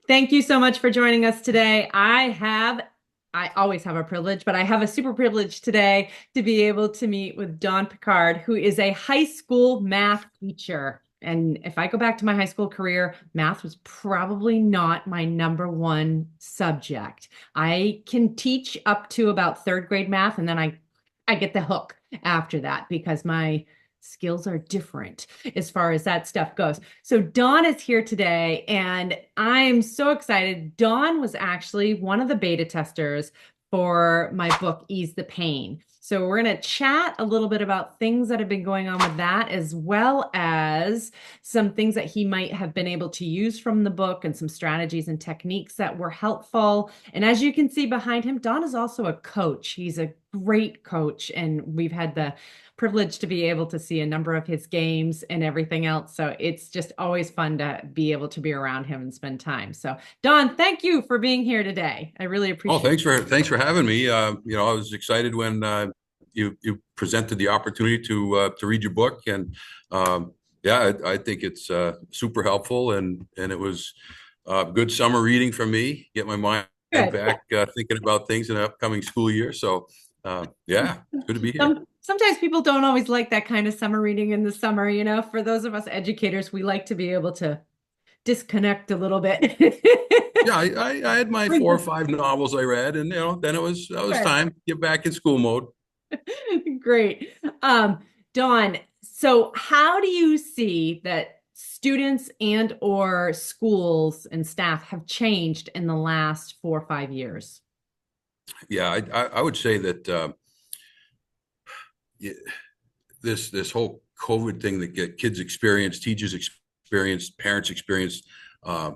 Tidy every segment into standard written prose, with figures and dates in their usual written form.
Thank you so much for joining us today. I always have a privilege, but I have a super privilege today to be able to meet with Dawn Picard, who is a high school math teacher. And if I go back to my high school career, math was probably not my number one subject. I can teach up to about third grade math, and then I get the hook after that because my skills are different as far as that stuff goes. So Dawn is here today, and I'm so excited. Dawn was actually one of the beta testers for my book, Ease the Pain. So we're going to chat a little bit about things that have been going on with that, as well as some things that he might have been able to use from the book and some strategies and techniques that were helpful. And as you can see behind him, Dawn is also a coach. He's a great coach, and we've had the privileged to be able to see a number of his games and everything else. So it's just always fun to be able to be around him and spend time. So Don, thank you for being here today. I really Oh, appreciate thanks for having me. I was excited when you presented the opportunity to read your book, and yeah, I think it's super helpful, and it was good summer reading for me. Get my mind it. back thinking about things in the upcoming school year. So yeah, it's good to be here. Sometimes people don't always like that kind of summer reading in the summer, For those of us educators, we like to be able to disconnect a little bit. Yeah, I had my four or five novels I read, and then it was Sure. time to get back in school mode. Great. Dawn, so how do you see that students and or schools and staff have changed in the last 4 or 5 years? Yeah, I would say that y- this whole COVID thing that get kids experience, teachers experience, parents experience, uh,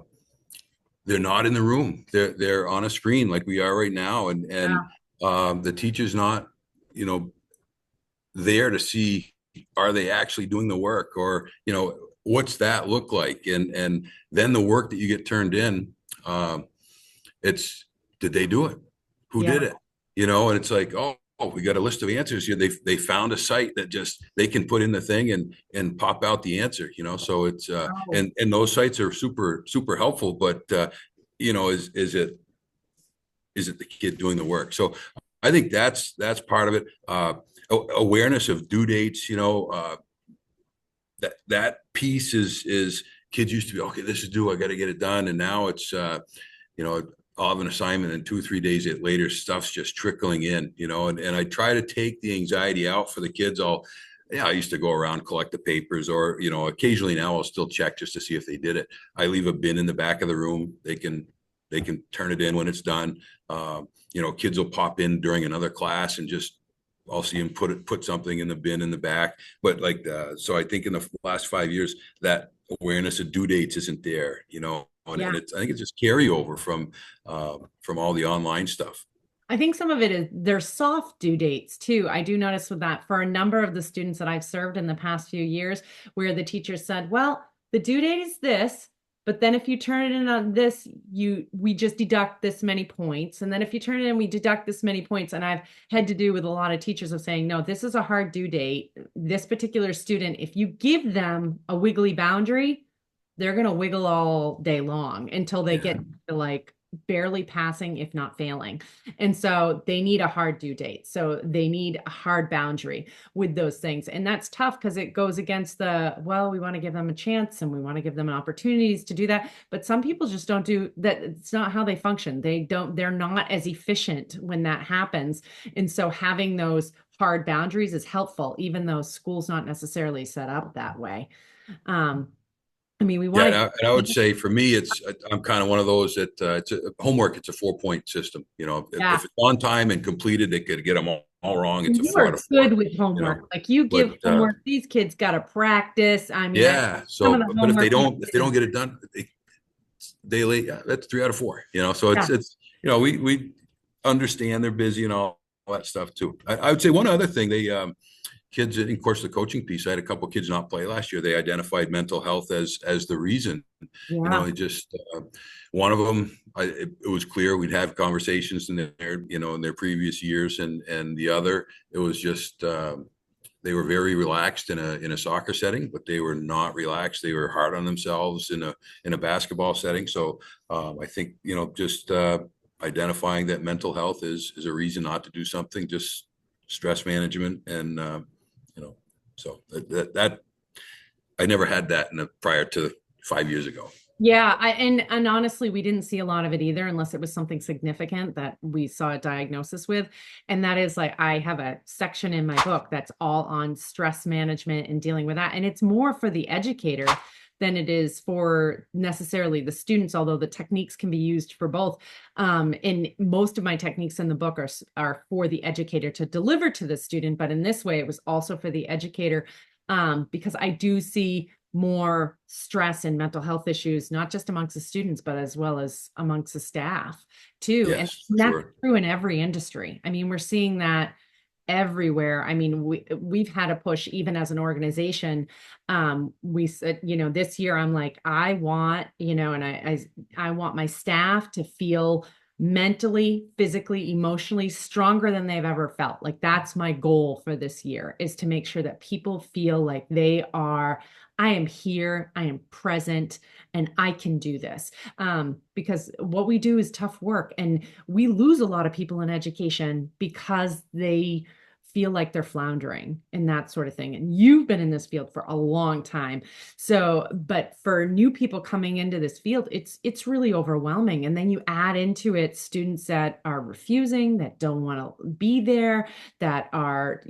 they're not in the room. They're on a screen like we are right now, and Yeah. the teacher's not, you know, there to see, are they actually doing the work, or what's that look like, and then the work that you get turned in, it's, did they do it? Who Yeah. did it? And it's like, oh, we got a list of answers here. They found a site that just they can put in the thing and pop out the answer. So it's Oh, and those sites are super helpful. But is it the kid doing the work? So I think that's part of it. Awareness of due dates. That piece is kids used to be, okay, this is due, I got to get it done, and now it's you know I'll have an assignment, and 2 or 3 days later stuff's just trickling in, and I try to take the anxiety out for the kids. I used to go around, collect the papers, or occasionally now I'll still check just to see if they did it. I leave a bin in the back of the room. They can turn it in when it's done. Kids will pop in during another class and just, I'll see them put something in the bin in the back. But like, so I think in the last 5 years, that awareness of due dates isn't there, and yeah. I think it's just carryover from all the online stuff. I think some of it is their soft due dates too. I do notice with that for a number of the students that I've served in the past few years, where the teacher said, well, the due date is this, but then if you turn it in on this, we just deduct this many points. And then if you turn it in, we deduct this many points. And I've had to do with a lot of teachers of saying, no, this is a hard due date. This particular student, if you give them a wiggly boundary, they're going to wiggle all day long until they Yeah. get to like barely passing, if not failing. And so they need a hard due date. So they need a hard boundary with those things. And that's tough because it goes against well, we want to give them a chance and we want to give them opportunities to do that. But some people just don't do that. It's not how they function. They're not as efficient when that happens. And so having those hard boundaries is helpful, even though school's not necessarily set up that way. Um, I mean, we Yeah, want and I would say for me, I'm kind of one of those that homework. It's a 4 point system. If yeah. it's on time and completed, they could get them all wrong. It's a You four out are of four. good with You homework. know, Like you but give homework, these kids got to practice. I mean, I yeah. some of So, the but if they homework we don't if they did, don't get it done, they late. Yeah, that's 3 out of 4. So yeah, we understand they're busy and all that stuff too. I would say one other thing, they kids, in course, the coaching piece, I had a couple of kids not play last year. They identified mental health as the reason. yeah, It just one of them, it was clear we'd have conversations in their previous years, and the other, it was just they were very relaxed in a soccer setting, but they were not relaxed. They were hard on themselves in a basketball setting. So I think, just identifying that mental health is a reason not to do something, just stress management. And you know so that I never had that prior to 5 years ago. Yeah, and honestly, we didn't see a lot of it either, unless it was something significant that we saw a diagnosis with. And that is like I have a section in my book that's all on stress management and dealing with that. And it's more for the educator than it is for necessarily the students, although the techniques can be used for both. And most of my techniques in the book are for the educator to deliver to the student, but in this way, it was also for the educator, because I do see more stress and mental health issues, not just amongst the students, but as well as amongst the staff too. And Yes, for that's sure. true in every industry. I mean, we're seeing that everywhere. I mean, we've had a push even as an organization. We said, this year I'm like, I want, and I want my staff to feel mentally, physically, emotionally stronger than they've ever felt. Like that's my goal for this year, is to make sure that people feel like I am here, I am present, and I can do this. Because what we do is tough work, and we lose a lot of people in education because they feel like they're floundering and that sort of thing. And you've been in this field for a long time. So, but for new people coming into this field, it's really overwhelming. And then you add into it students that are refusing, that don't want to be there, that are,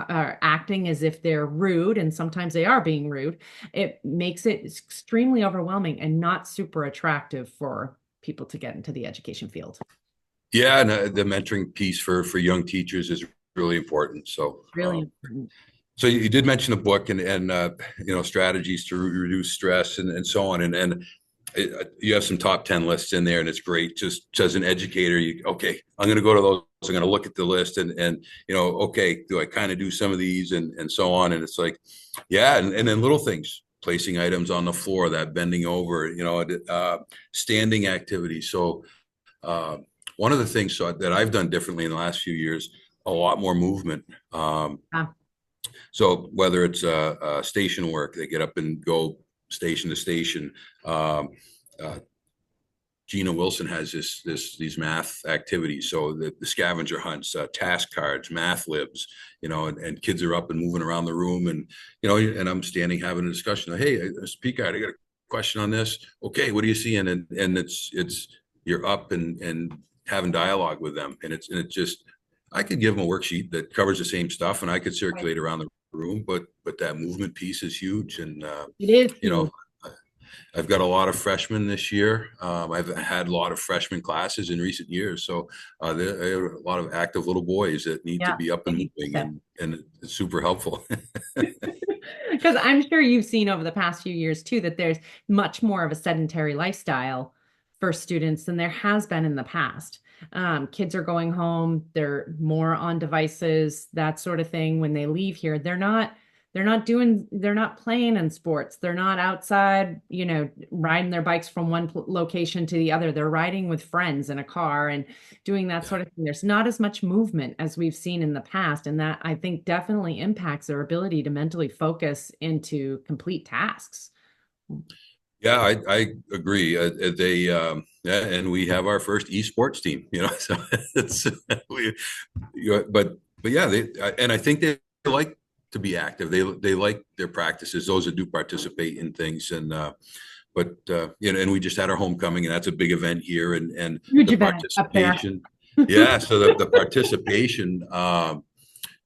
are acting as if they're rude, and sometimes they are being rude. It makes it extremely overwhelming and not super attractive for people to get into the education field. Yeah, and the mentoring piece for young teachers is really important. So, Really important. so you did mention a book and strategies to reduce stress and so on, and you have some top 10 lists in there, and it's great. Just as an educator, okay, I'm going to go to those. I'm going to look at the list and okay, do I kind of do some of these and so on? And it's like, yeah, and then little things, placing items on the floor, that bending over, standing activities. So one of the things that I've done differently in the last few years, a lot more movement. Ah, So whether it's station work, they get up and go station to station. Um, uh, Gina Wilson has these math activities. So the scavenger hunts, task cards, math libs, and kids are up and moving around the room, and I'm standing having a discussion. Hey, Mr. Picard, I got a question on this. Okay, what are you seeing? And it's you're up and having dialogue with them, and it's just I could give them a worksheet that covers the same stuff, and I could right. circulate around the room, but that movement piece is huge, and It is you know huge. I've got a lot of freshmen this year. I've had a lot of freshman classes in recent years. So there are a lot of active little boys that need to Yeah. be up and moving, and it's super helpful. Because I'm sure you've seen over the past few years too that there's much more of a sedentary lifestyle for students than there has been in the past. Kids are going home, they're more on devices, that sort of thing. When they leave here, they're not playing in sports. They're not outside, riding their bikes from one location to the other. They're riding with friends in a car and doing that Yeah. sort of thing. There's not as much movement as we've seen in the past. And that I think definitely impacts their ability to mentally focus into complete tasks. Yeah, I agree. Yeah, and we have our first esports team, so it's we, but yeah, and I think they like to be active. They like their practices, those that do participate in things. And and we just had our homecoming, and that's a big event here, and Huge the event up there. participation. Yeah, so the participation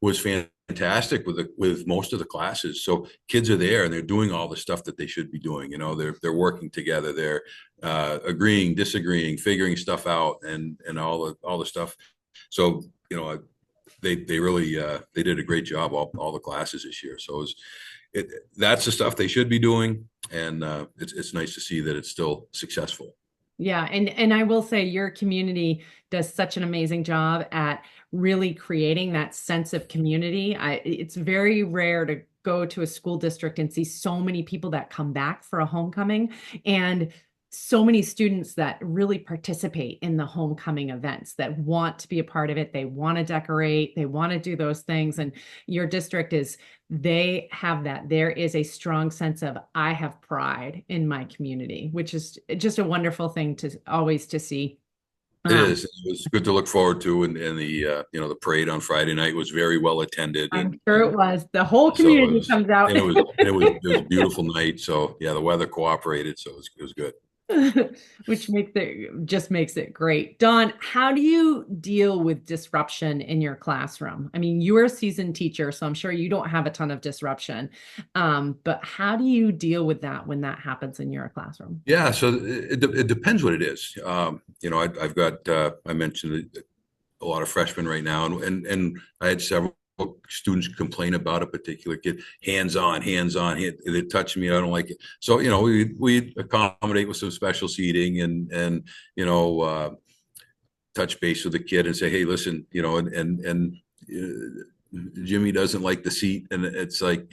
was fantastic with most of the classes. So kids are there and they're doing all the stuff that they should be doing. They're working together. They're agreeing, disagreeing, figuring stuff out, and all the stuff. So they really they did a great job all the classes this year. So that's the stuff they should be doing, and it's nice to see that it's still successful. Yeah, and I will say your community does such an amazing job at really creating that sense of community. It's very rare to go to a school district and see so many people that come back for a homecoming and so many students that really participate in the homecoming events, that want to be a part of it. They want to decorate, they want to do those things. And your district is, they have that. There is a strong sense of, I have pride in my community, which is just a wonderful thing to always to see. It Um, is. It was good to look forward to, and the the parade on Friday night was very well attended, I'm sure and it was. The whole so community comes out. it was a beautiful night. So yeah, the weather cooperated, so it was good. Which makes it, just makes it great. Dawn, how do you deal with disruption in your classroom? I mean, you're a seasoned teacher, so I'm sure you don't have a ton of disruption. But how do you deal with that when that happens in your classroom? Yeah, so it depends what it is. I've got I mentioned a lot of freshmen right now, and I had several students complain about a particular kid, hands on, they touch me, I don't like it. So we accommodate with some special seating, and touch base with the kid and say, hey, listen, Jimmy doesn't like the seat, and it's like,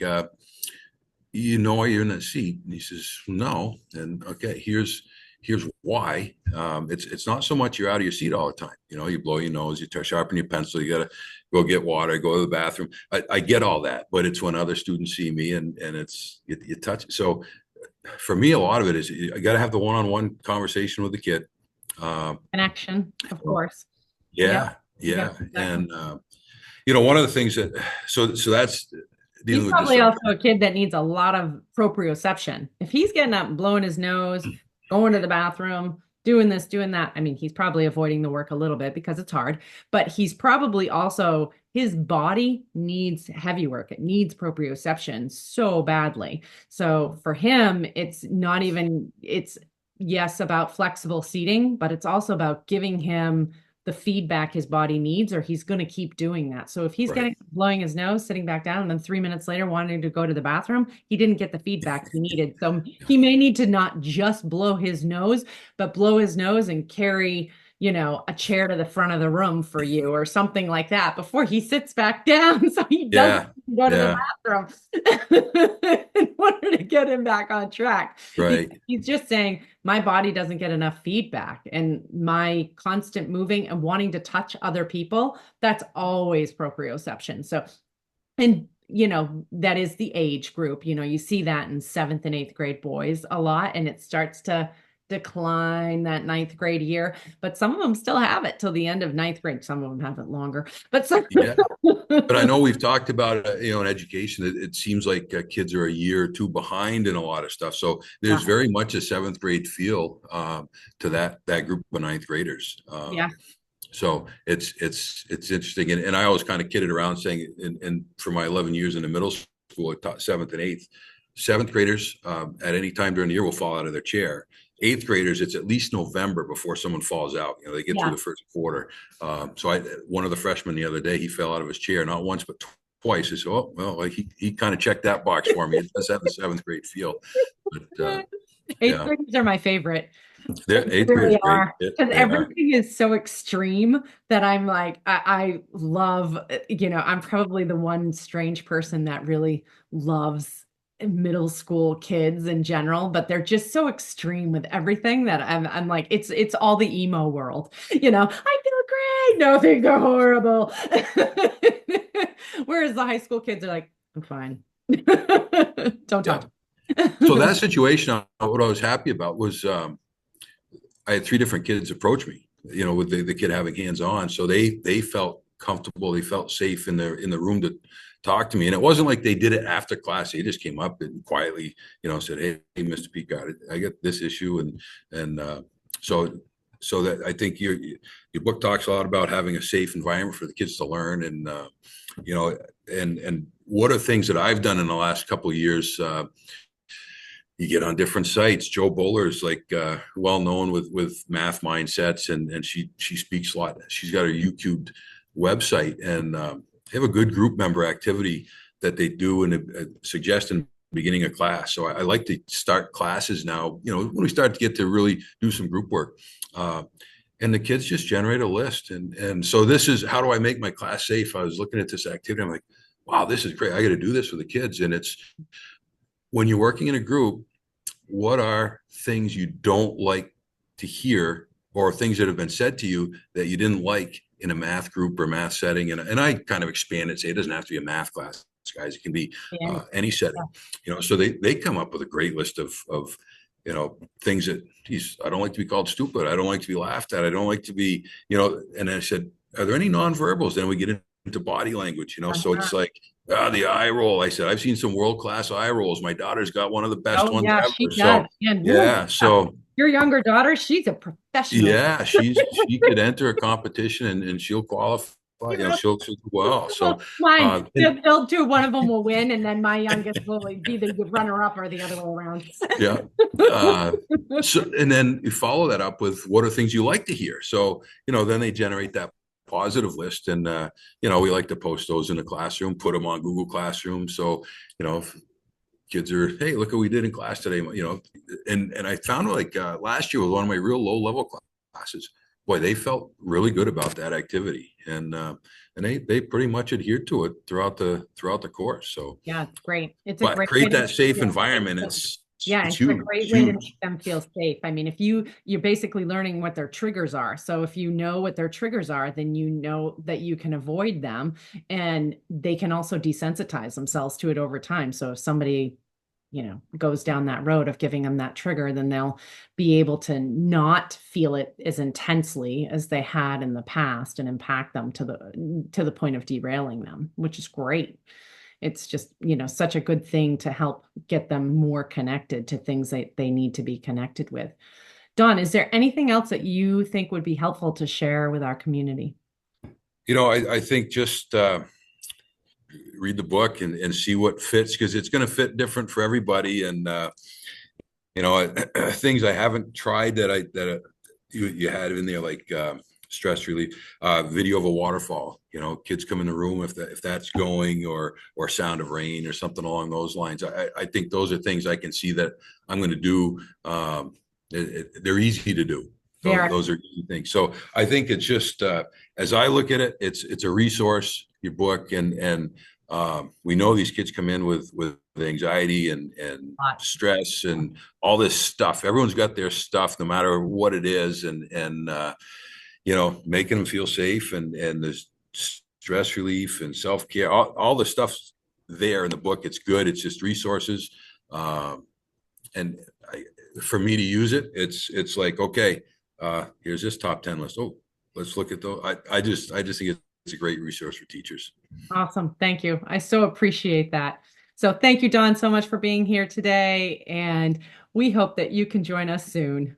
you're in that seat. And he says, no. And okay, here's why. It's not so much you're out of your seat all the time. You blow your nose, you sharpen your pencil, you got to go get water, go to the bathroom. I get all that, but it's when other students see me, and it's, you touch. So for me, a lot of it is, I got to have the one-on-one conversation with the kid. Connection, of course. Yep. Yeah, Yep, yeah. exactly. And one of the things that, so that's He's dealing with probably also disruption. a kid that needs a lot of proprioception. If he's getting up, blowing his nose, going to the bathroom, doing this, doing that, I mean, he's probably avoiding the work a little bit because it's hard, but he's probably also, his body needs heavy work. It needs proprioception so badly. So for him, it's not even, it's, yes, about flexible seating, but it's also about giving him the feedback his body needs, or he's going to keep doing that. So if he's Right. getting, blowing his nose, sitting back down, and then 3 minutes later wanting to go to the bathroom, he didn't get the feedback he needed. So he may need to not just blow his nose, but blow his nose and carry, a chair to the front of the room for you or something like that before he sits back down. So he doesn't Yeah, go to the yeah, bathroom in order to get him back on track. right. He's just saying, my body doesn't get enough feedback, and my constant moving and wanting to touch other people, that's always proprioception. So, and that is the age group. You see that in 7th and 8th grade boys a lot, and it starts to decline that 9th grade year, but some of them still have it till the end of 9th grade. Some of them have it longer, but some. Yeah. But I know we've talked about, in education, it seems like kids are a year or two behind in a lot of stuff. So there's Yeah. very much a 7th grade feel to that group of 9th graders. Yeah. So it's interesting. And I always kind of kidded around saying, and for my 11 years in the middle school, I taught 7th and 8th. 7th graders at any time during the year will fall out of their chair. 8th graders, it's at least November before someone falls out. They get through Yeah. the first quarter. So one of the freshmen the other day, he fell out of his chair, not once, but twice. I said, oh, well, like he kind of checked that box for me. It does have the 7th grade feel. But Eighth yeah, graders are my favorite. They they're, 8th graders really great. are. Because They are. everything is so extreme that I'm like, I love, I'm probably the one strange person that really loves middle school kids in general, but they're just so extreme with everything that I'm like, it's all the emo world. I feel great. No, things are horrible. Whereas the high school kids are like, I'm fine. Don't Yeah. talk. So that situation, what I was happy about was I had 3 different kids approach me, with the kid having hands on. So they felt comfortable. They felt safe in the room to talk to me. And it wasn't like they did it after class. They just came up and quietly, said, hey, Mr. Picard, I got this issue. And so that I think your book talks a lot about having a safe environment for the kids to learn. And, and what are things that I've done in the last couple of years, you get on different sites. Joe Bowler is like well known with math mindsets, and she speaks a lot. She's got a YouTubed website, and they have a good group member activity that they do and suggest in the beginning of class. So I like to start classes now. When we start to get to really do some group work, and the kids just generate a list. And so this is, how do I make my class safe? I was looking at this activity. I'm like, wow, this is great. I got to do this with the kids, and it's, when you're working in a group, what are things you don't like to hear, or things that have been said to you that you didn't like in a math group or math setting. And I kind of expand it, say it doesn't have to be a math class, guys. It can be Yeah. any setting, so they come up with a great list of things that, geez, I don't like to be called stupid. I don't like to be laughed at. I don't like to be, and I said, are there any nonverbals? Then we get into body language, so Uh-huh. it's like, the eye roll. I said, I've seen some world-class eye rolls. My daughter's got one of the best Oh ones yeah, she ever. does. So And woo, yeah. yeah. So Your younger daughter, she's a professional. yeah, she could enter a competition and she'll qualify, You know, she'll do well. So mine, and they'll do, one of them will win, and then my youngest will be the runner up or the other way around. yeah. So, and then you follow that up with, what are things you like to hear? So, then they generate that positive list. And, we like to post those in the classroom, put them on Google Classroom. So, if kids are, hey, look what we did in class today, and I found, like, last year was one of my real low level classes. Boy, they felt really good about that activity. And they pretty much adhered to it throughout the course. So, Yeah, it's great. It's a but great way create to that make them safe feel safe. environment. Yeah, It's it's a huge. It's great way to huge. make them feel safe. I mean, if you're basically learning what their triggers are. So if you know what their triggers are, then you know that you can avoid them, and they can also desensitize themselves to it over time. So if somebody, goes down that road of giving them that trigger, then they'll be able to not feel it as intensely as they had in the past and impact them to the point of derailing them, which is great. It's just, such a good thing to help get them more connected to things that they need to be connected with. Dawn, is there anything else that you think would be helpful to share with our community? I think just read the book and see what fits, because it's going to fit different for everybody. And things I haven't tried that you had in there, like stress relief, video of a waterfall. Kids come in the room, if that's going, or sound of rain or something along those lines. I think those are things I can see that I'm going to do. They're easy to do. There. Those are easy things. So I think it's just, as I look at it, it's a resource, your book, and we know these kids come in with anxiety and stress and all this stuff. Everyone's got their stuff, no matter what it is, and making them feel safe, and there's stress relief and self-care, all the stuff's there in the book. It's good. It's just resources. And for me to use it, it's like, okay, here's this top 10 list. Oh, let's look at those. I just think it's a great resource for teachers. Awesome. Thank you. I so appreciate that. So thank you, Dawn, so much for being here today. And we hope that you can join us soon.